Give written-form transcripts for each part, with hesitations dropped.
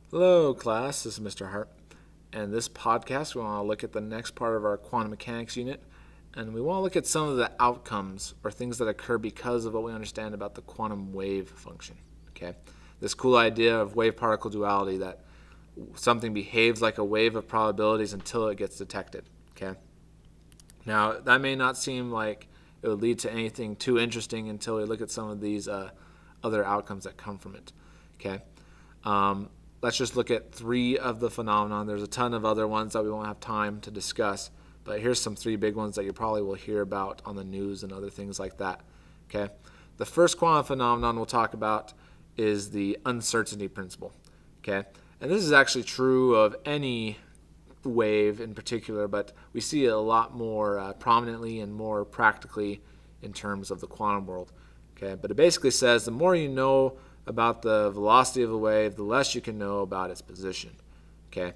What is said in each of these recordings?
Hello, class. This is Mr. Hart. And this podcast, we want to look at the next part of our quantum mechanics unit. And we want to look at some of the outcomes or things that occur because of what we understand about the quantum wave function. Okay, this cool idea of wave-particle duality, that something behaves like a wave of probabilities until it gets detected. Okay, now that may not seem like it would lead to anything too interesting until we look at some of these other outcomes that come from it. Okay. Let's just look at three of the phenomenon. There's a ton of other ones that we won't have time to discuss, but here's some three big ones that you probably will hear about on the news and other things like that. Okay, the first quantum phenomenon we'll talk about is the uncertainty principle. Okay, and this is actually true of any wave in particular, but we see it a lot more prominently and more practically in terms of the quantum world. Okay, but it basically says the more you know about the velocity of a wave, the less you can know about its position. Okay,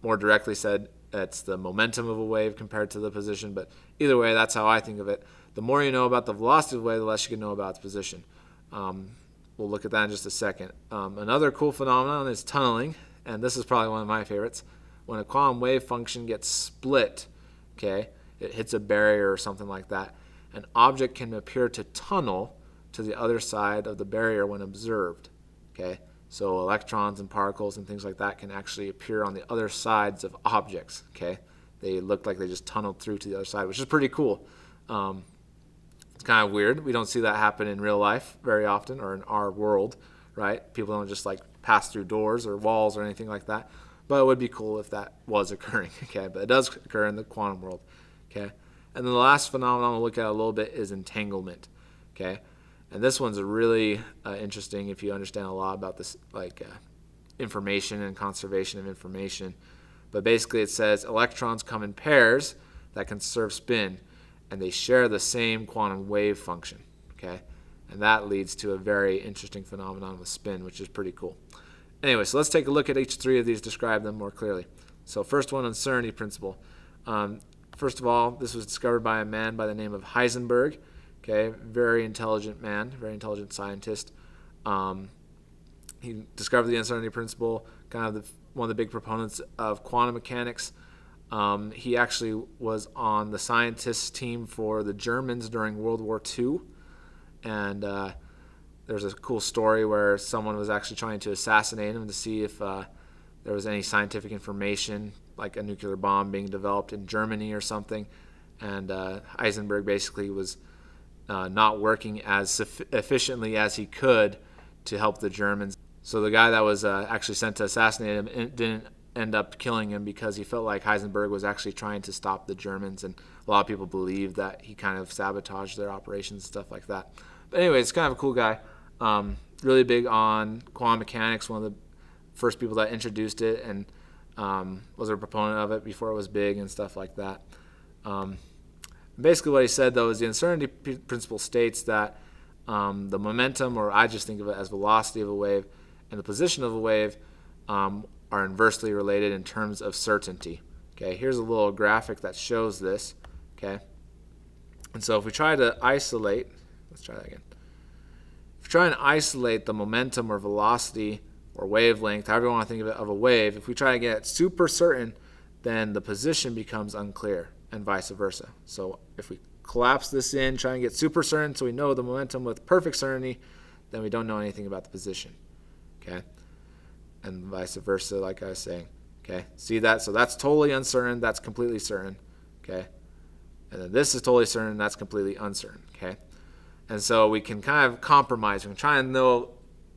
more directly said, it's the momentum of a wave compared to the position, but either way, that's how I think of it. The more you know about the velocity of a wave, the less you can know about its position. We'll look at that in just a second. Another cool phenomenon is tunneling, and this is probably one of my favorites. When a quantum wave function gets split, okay, it hits a barrier or something like that, an object can appear to tunnel to the other side of the barrier when observed. Okay, so electrons and particles and things like that can actually appear on the other sides of objects. Okay, they look like they just tunneled through to the other side, which is pretty cool. It's kind of weird. We don't see that happen in real life very often, or in our world, right? People don't just like pass through doors or walls or anything like that. But it would be cool if that was occurring. Okay, but it does occur in the quantum world. Okay, and then the last phenomenon we'll look at a little bit is entanglement. Okay, and this one's really interesting if you understand a lot about this, like information and conservation of information. But basically it says electrons come in pairs that conserve spin, and they share the same quantum wave function. Okay, and that leads to a very interesting phenomenon with spin, which is pretty cool. Anyway, so let's take a look at each three of these, describe them more clearly. So first one, uncertainty principle. First of all, this was discovered by a man by the name of Heisenberg. Okay, very intelligent man, very intelligent scientist. He discovered the uncertainty principle, kind of one of the big proponents of quantum mechanics. He actually was on the scientists team for the Germans during World War II, and there's a cool story where someone was actually trying to assassinate him to see if there was any scientific information, like a nuclear bomb being developed in Germany or something. And Heisenberg basically was not working as efficiently as he could to help the Germans. So the guy that was actually sent to assassinate him didn't end up killing him because he felt like Heisenberg was actually trying to stop the Germans, and a lot of people believe that he kind of sabotaged their operations and stuff like that. But anyway, it's kind of a cool guy. Really big on quantum mechanics, one of the first people that introduced it, and was a proponent of it before it was big and stuff like that. Basically what he said, though, is the uncertainty principle states that the momentum, or I just think of it as velocity of a wave, and the position of a wave are inversely related in terms of certainty. Okay, here's a little graphic that shows this. Okay, and so if we try to isolate, let's try that again. If we try and isolate the momentum or velocity or wavelength, however you want to think of it, of a wave, if we try to get it super certain, then the position becomes unclear, and vice versa. So if we collapse this in, try and get super certain so we know the momentum with perfect certainty, then we don't know anything about the position. Okay? And vice versa, like I was saying. Okay? See that? So that's totally uncertain, that's completely certain. Okay? And then this is totally certain, that's completely uncertain. Okay? And so we can kind of compromise. We can try and know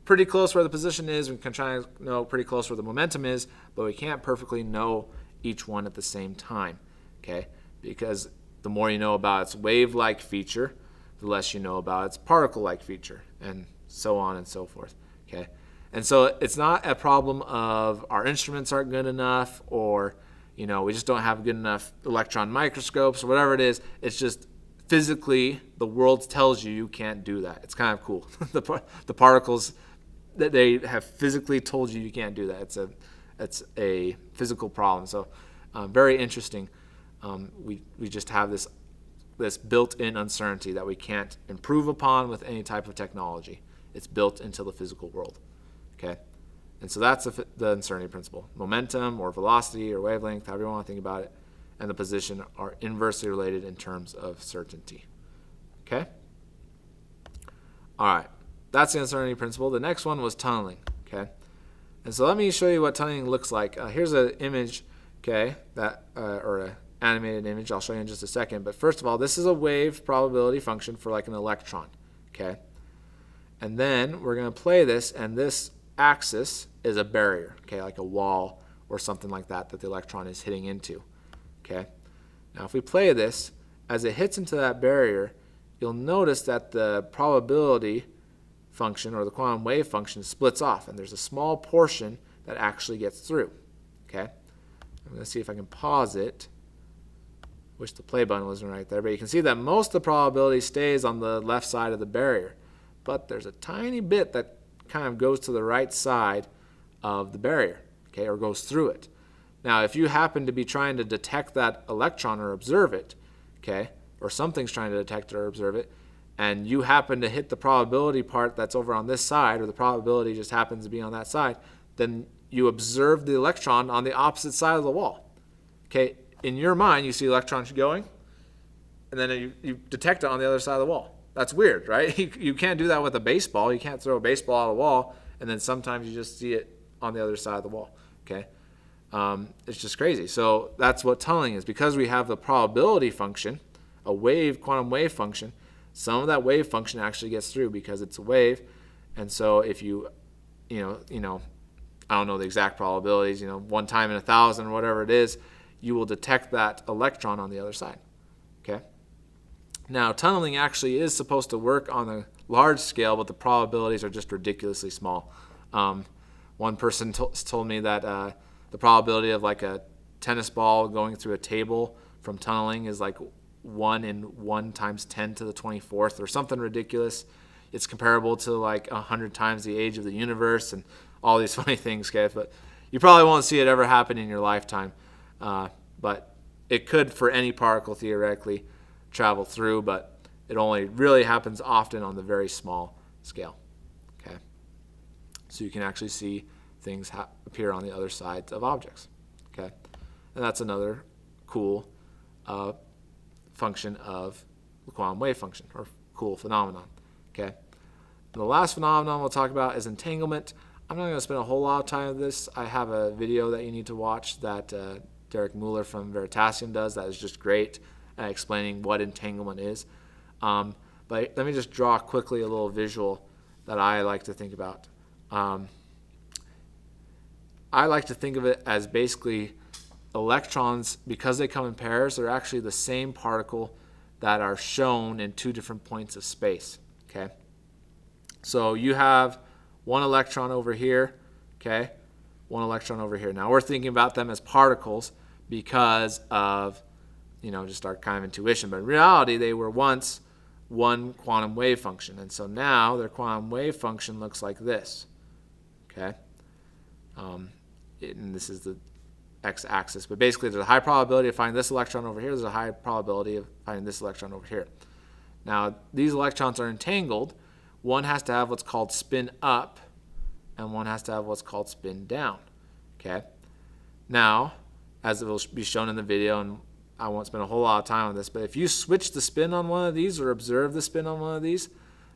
pretty close where the position is. We can try and know pretty close where the momentum is, but we can't perfectly know each one at the same time. Okay? Because the more you know about its wave-like feature, the less you know about its particle-like feature, and so on and so forth. Okay? And so it's not a problem of our instruments aren't good enough, or we just don't have good enough electron microscopes, or whatever it is. It's just physically the world tells you can't do that. It's kind of cool. the particles that they have physically told you can't do that. It's a physical problem. So very interesting. We just have this built-in uncertainty that we can't improve upon with any type of technology. It's built into the physical world. Okay, And so that's the uncertainty principle. Momentum or velocity or wavelength, however you want to think about it, and the position are inversely related in terms of certainty. Okay? All right. That's the uncertainty principle. The next one was tunneling. Okay? And so let me show you what tunneling looks like. Here's an image, okay, or an animated image. I'll show you in just a second. But first of all, this is a wave probability function for like an electron. Okay? And then we're going to play this, and this axis is a barrier, okay, like a wall or something like that the electron is hitting into. Okay? Now if we play this, as it hits into that barrier, you'll notice that the probability function or the quantum wave function splits off, and there's a small portion that actually gets through. Okay? I'm going to see if I can pause it. Wish the play button wasn't right there, but you can see that most of the probability stays on the left side of the barrier, but there's a tiny bit that kind of goes to the right side of the barrier, okay, or goes through it. Now, if you happen to be trying to detect that electron or observe it, okay, or something's trying to detect it or observe it, and you happen to hit the probability part that's over on this side, or the probability just happens to be on that side, then you observe the electron on the opposite side of the wall. Okay, in your mind, you see electrons going, and then you detect it on the other side of the wall. That's weird, right? You can't do that with a baseball. You can't throw a baseball at a wall, and then sometimes you just see it on the other side of the wall. Okay, it's just crazy. So that's what tunneling is. Because we have the probability function, a quantum wave function, some of that wave function actually gets through because it's a wave. And so if you I don't know the exact probabilities, 1 time in 1,000 or whatever it is, you will detect that electron on the other side. Okay. Now, tunneling actually is supposed to work on a large scale, but the probabilities are just ridiculously small. One person told me that the probability of like a tennis ball going through a table from tunneling is like 1 in 1 times 10 to the 24th or something ridiculous. It's comparable to like 100 times the age of the universe and all these funny things, guys. But you probably won't see it ever happen in your lifetime. But it could, for any particle, theoretically travel through, but it only really happens often on the very small scale. Okay, so you can actually see things appear on the other sides of objects. Okay, and that's another cool function of the quantum wave function, or cool phenomenon. Okay, and the last phenomenon we'll talk about is entanglement. I'm not going to spend a whole lot of time on this. I have a video that you need to watch that Derek Mueller from Veritasium does that is just great at explaining what entanglement is. But let me just draw quickly a little visual that I like to think about. I like to think of it as basically electrons, because they come in pairs, they're actually the same particle that are shown in 2 different points of space. Okay, so you have 1 electron over here, okay, 1 electron over here. Now we're thinking about them as particles because of just our kind of intuition, but in reality they were once 1 quantum wave function, and so now their quantum wave function looks like this. Okay, and this is the x-axis, but basically there's a high probability of finding this electron over here, there's a high probability of finding this electron over here. Now these electrons are entangled. One has to have what's called spin up, and one has to have what's called spin down. Okay, now as it will be shown in the video, and I won't spend a whole lot of time on this, but if you switch the spin on one of these or observe the spin on one of these,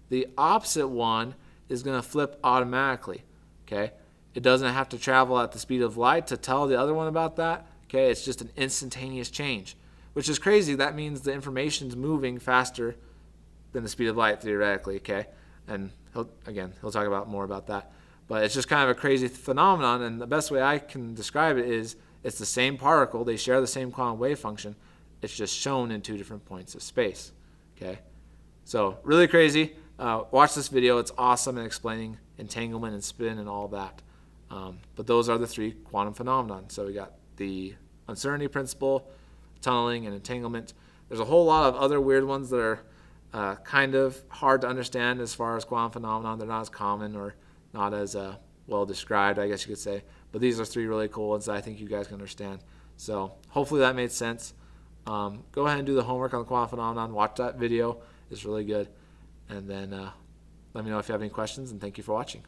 the opposite one is going to flip automatically. Okay, it doesn't have to travel at the speed of light to tell the other one about that. Okay, it's just an instantaneous change, which is crazy. That means the information's moving faster than the speed of light theoretically. Okay, and he'll talk about more about that. But it's just kind of a crazy phenomenon, and the best way I can describe it is it's the same particle. They share the same quantum wave function. It's just shown in 2 different points of space. Okay, so really crazy. Watch this video. It's awesome in explaining entanglement and spin and all that. But those are the 3 quantum phenomena. So we got the uncertainty principle, tunneling, and entanglement. There's a whole lot of other weird ones that are kind of hard to understand as far as quantum phenomena. They're not as common or not as well described, I guess you could say. But these are 3 really cool ones that I think you guys can understand. So hopefully that made sense. Go ahead and do the homework on the quantum phenomenon. Watch that video. It's really good. And then let me know if you have any questions, and thank you for watching.